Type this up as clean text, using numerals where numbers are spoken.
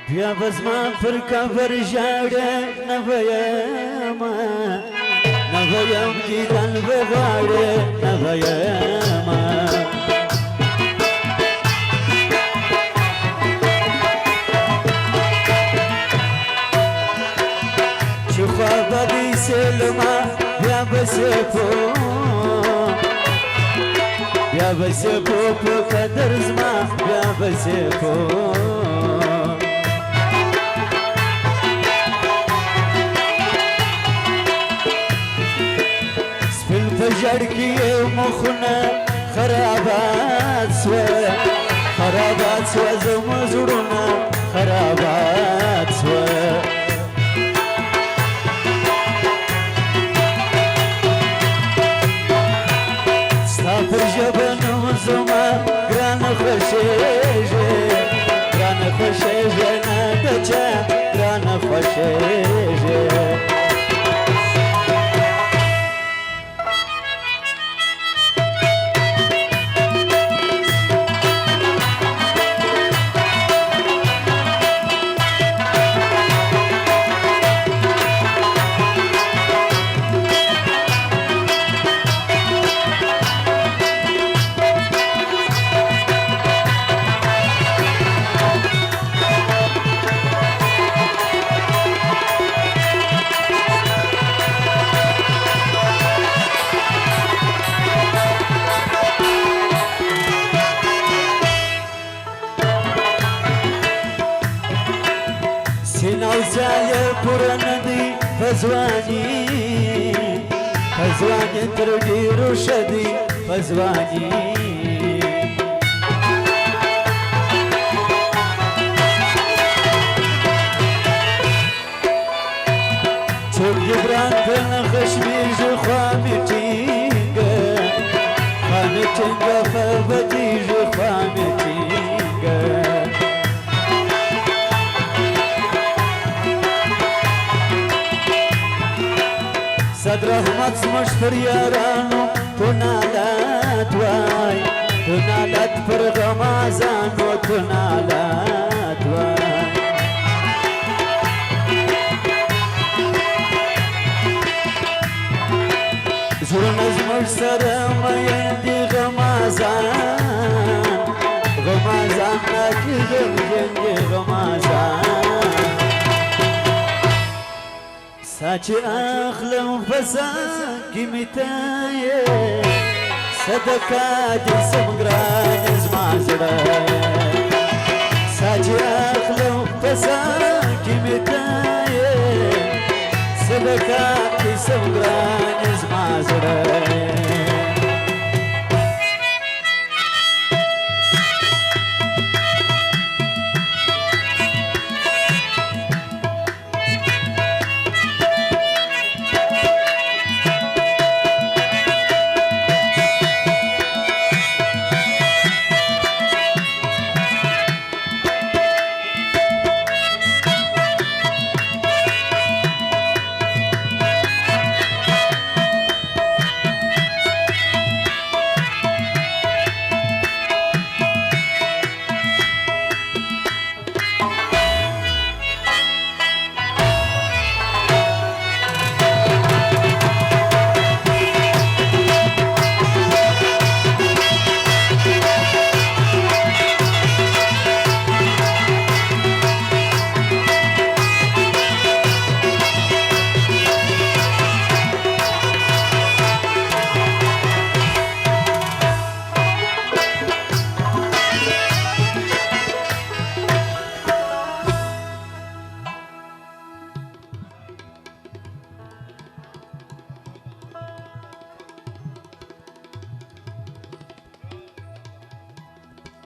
بیا بزما پر کبر ژاړه نه ویما نه ویم دیدن بغاړه نه ویما چې خوا به دې سلما بیا به سپو بیا به سپو په قدر زما بیا به سپو جړکی مخونه خرابات سو زما زړونه خرابات سو ستا پر ژبه نوم زما ګران خوښېږي نه د چا ګران خوښېږي سیناوزای پورندی پزوانی تر ډیرو شدی پزوانی څوک ګران تن خشمیږ خوا میټینګ فبدیږ خوا میټینګ صد رحمت زموږ پر یارانو تو نالت وای تو نالت پر غمازانو تو نالت وای زړونه زموږ سره میین دي غمازان ناکي غمجن دي غمازان ساچ اخلم فساکی میتایه صدقه دی سمگران ازما زڑا ساچ اخلم فساکی میتایه صدقه دی سمگران ازما زڑا